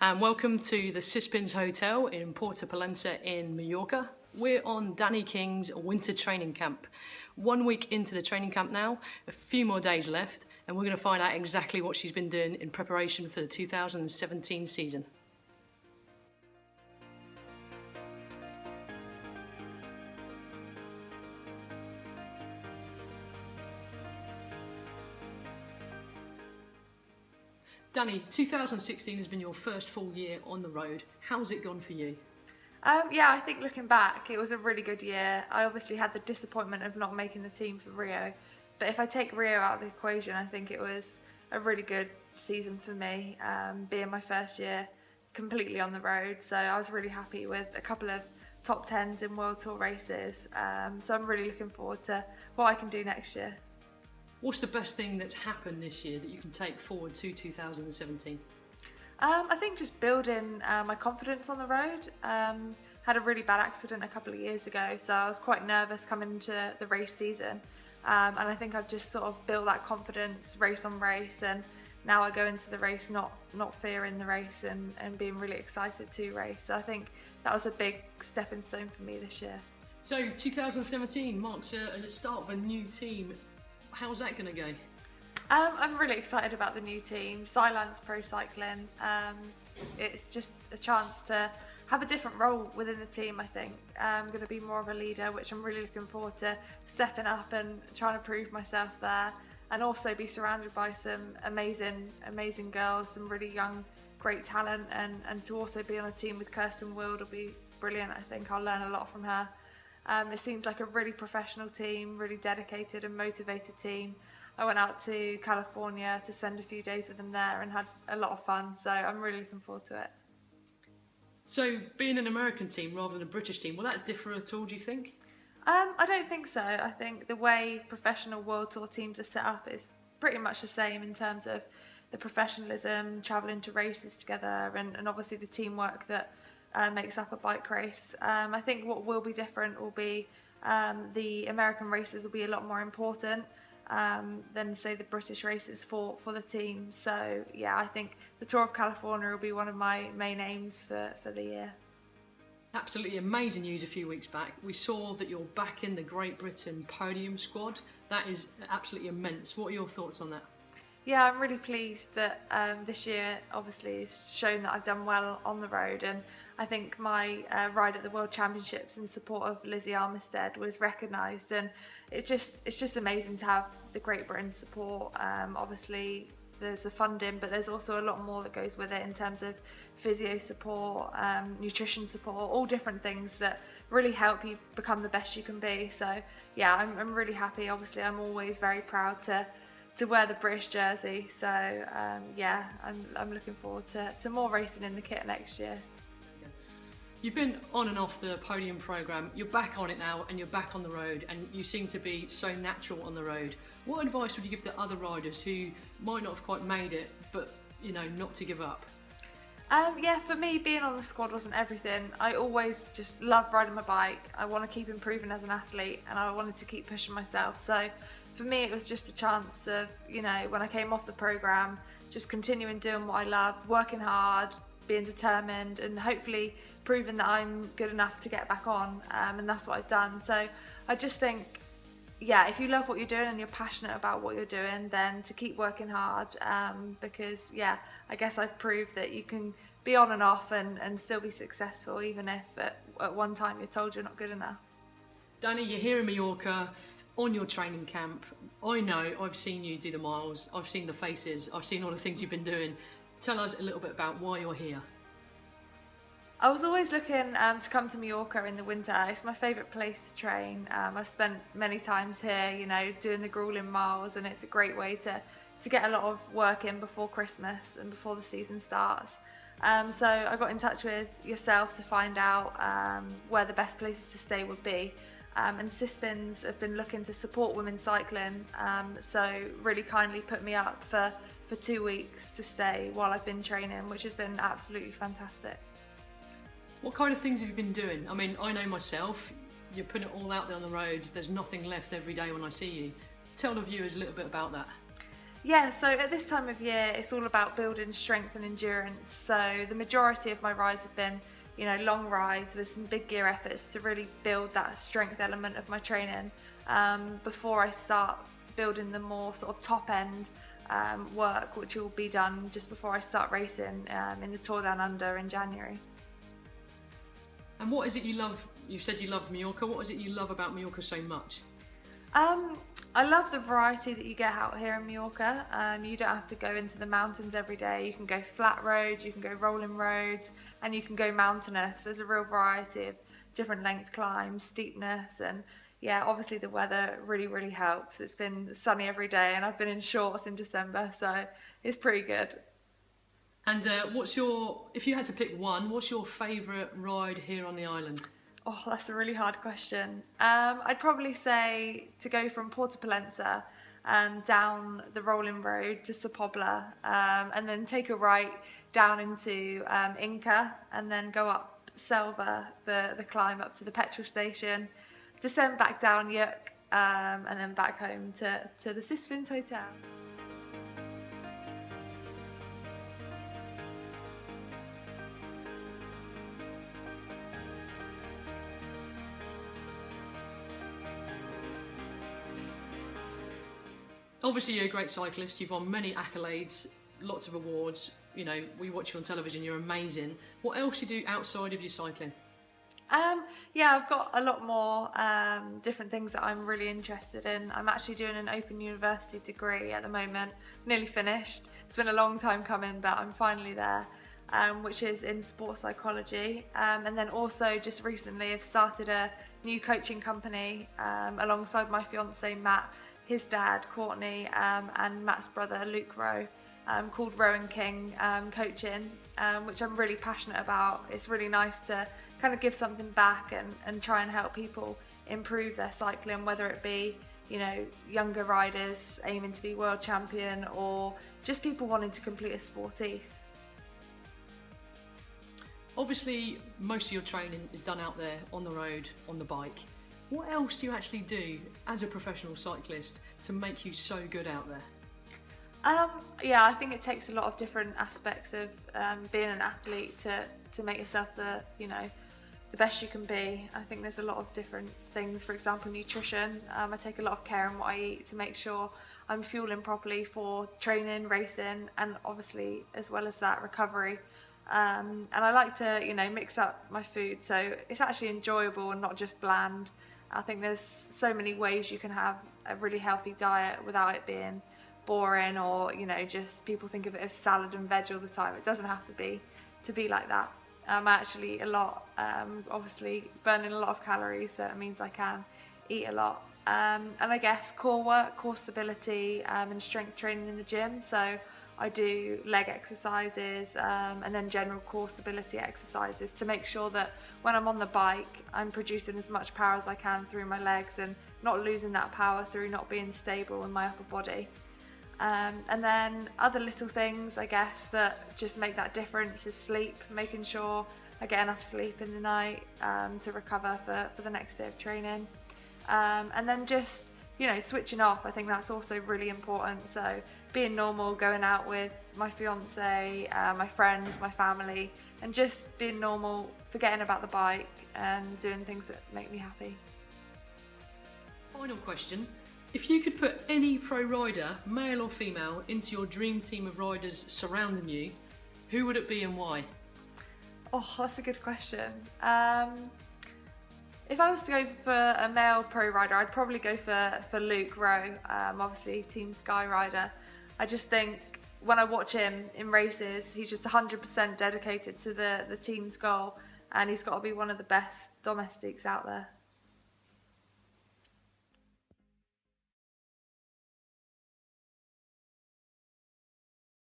And welcome to the Cispins Hotel in Porta Pollenza in Mallorca. We're on Dani King's winter training camp. 1 week into the training camp now, a few more days left, and we're going to find out exactly what she's been doing in preparation for the 2017 season. Dani, 2016 has been your first full year on the road. How's it gone for you? Yeah, I think looking back, it was a really good year. I obviously had the disappointment of not making the team for Rio, but if I take Rio out of the equation, I think it was a really good season for me, being my first year completely on the road. So I was really happy with a couple of top 10s in World Tour races. So I'm really looking forward to what I can do next year. What's the best thing that's happened this year that you can take forward to 2017? I think just building my confidence on the road. Had a really bad accident a couple of years ago, so I was quite nervous coming into the race season. And I think I've just sort of built that confidence race on race, and now I go into the race not fearing the race and being really excited to race. So I think that was a big stepping stone for me this year. So 2017 marks the start of a new team. How's that going to go? I'm really excited about the new team, Silence Pro Cycling. It's just a chance to have a different role within the team, I think. I'm going to be more of a leader, which I'm really looking forward to stepping up and trying to prove myself there, and also be surrounded by some amazing girls, some really young, great talent, and to also be on a team with Kirsten Wild will be brilliant. I think I'll learn a lot from her. It seems like a really professional team, really dedicated and motivated team. I went out to California to spend a few days with them there and had a lot of fun, so I'm really looking forward to it. So being an American team rather than a British team, will that differ at all, do you think? I don't think so. I think the way professional World Tour teams are set up is pretty much the same in terms of the professionalism, travelling to races together, and obviously the teamwork that makes up a bike race. I think what will be different will be the American races will be a lot more important than say the British races for the team. So yeah, I think the Tour of California will be one of my main aims for the year. Absolutely amazing news a few weeks back. We saw that you're back in the Great Britain Podium Squad. That is absolutely immense. What are your thoughts on that? Yeah, I'm really pleased that this year obviously has shown that I've done well on the road, and I think my ride at the World Championships in support of Lizzie Armistead was recognised, and it's just amazing to have the Great Britain support. Obviously there's the funding, but there's also a lot more that goes with it in terms of physio support, nutrition support, all different things that really help you become the best you can be. So yeah, I'm really happy. Obviously I'm always very proud to wear the British jersey, so yeah, I'm looking forward to more racing in the kit next year. You've been on and off the podium programme, you're back on it now and you're back on the road, and you seem to be so natural on the road. What advice would you give to other riders who might not have quite made it, but you know, not to give up? Yeah, for me, being on the squad wasn't everything. I always just love riding my bike. I want to keep improving as an athlete, and I wanted to keep pushing myself. So for me, it was just a chance of, you know, when I came off the programme, just continuing doing what I loved, working hard, being determined, and hopefully proving that I'm good enough to get back on, and that's what I've done. So I just think, yeah, if you love what you're doing and you're passionate about what you're doing, then to keep working hard, because yeah, I guess I've proved that you can be on and off and still be successful, even if at one time you're told you're not good enough. Dani, you're here in Mallorca on your training camp. I know, I've seen you do the miles, I've seen the faces, I've seen all the things you've been doing. Tell us a little bit about why you're here. I was always looking to come to Mallorca in the winter. It's my favourite place to train. I've spent many times here, you know, doing the grueling miles, and it's a great way to get a lot of work in before Christmas and before the season starts. So I got in touch with yourself to find out where the best places to stay would be. And Cispins have been looking to support women's cycling, so really kindly put me up for 2 weeks to stay while I've been training, which has been absolutely fantastic. What kind of things have you been doing? I mean, I know myself, you're putting it all out there on the road, there's nothing left every day when I see you. Tell the viewers a little bit about that. Yeah, so at this time of year, it's all about building strength and endurance. So the majority of my rides have been, long rides with some big gear efforts to really build that strength element of my training before I start building the more sort of top end work, which will be done just before I start racing in the Tour Down Under in January. And what is it you love? You said you love Mallorca. What is it you love about Mallorca so much? I love the variety that you get out here in Mallorca. You don't have to go into the mountains every day. You can go flat roads, you can go rolling roads, and you can go mountainous. There's a real variety of different length climbs, steepness, and yeah, obviously the weather really, really helps. It's been sunny every day, and I've been in shorts in December, so it's pretty good. And if you had to pick one, what's your favourite ride here on the island? Oh, that's a really hard question. I'd probably say to go from Porta Pollenza down the rolling road to Sepobla and then take a right down into Inca and then go up Selva, the climb up to the petrol station, descend back down Yuk and then back home to the Cispins Hotel. Obviously, you're a great cyclist. You've won many accolades, lots of awards. We watch you on television. You're amazing. What else do you do outside of your cycling? Yeah, I've got a lot more different things that I'm really interested in. I'm actually doing an Open University degree at the moment, nearly finished. It's been a long time coming, but I'm finally there, which is in sports psychology. And then also just recently I've started a new coaching company alongside my fiance Matt, his dad Courtney, and Matt's brother Luke Rowe, called Dani King Coaching, which I'm really passionate about. It's really nice to kind of give something back and try and help people improve their cycling, whether it be younger riders aiming to be world champion or just people wanting to complete a sportive. Obviously, most of your training is done out there on the road, on the bike. What else do you actually do as a professional cyclist to make you so good out there? Yeah, I think it takes a lot of different aspects of being an athlete to make yourself the best you can be. I think there's a lot of different things. For example, nutrition. I take a lot of care in what I eat to make sure I'm fueling properly for training, racing, and obviously as well as that, recovery. And I like to mix up my food so it's actually enjoyable and not just bland. I think there's so many ways you can have a really healthy diet without it being boring or just people think of it as salad and veg all the time. It doesn't have to be like that. I actually eat a lot, obviously burning a lot of calories, so it means I can eat a lot. And I guess core work, core stability, and strength training in the gym. So I do leg exercises and then general core stability exercises to make sure that when I'm on the bike, I'm producing as much power as I can through my legs and not losing that power through not being stable in my upper body. And then other little things, I guess, that just make that difference is sleep, making sure I get enough sleep in the night to recover for the next day of training. And then just, switching off, I think that's also really important. So being normal, going out with my fiance, my friends, my family, and just being normal, forgetting about the bike and doing things that make me happy. Final question. If you could put any pro rider, male or female, into your dream team of riders surrounding you, who would it be and why? Oh, that's a good question. If I was to go for a male pro rider, I'd probably go for Luke Rowe, obviously Team Sky rider. I just think when I watch him in races, he's just 100% dedicated to the team's goal, and he's got to be one of the best domestics out there.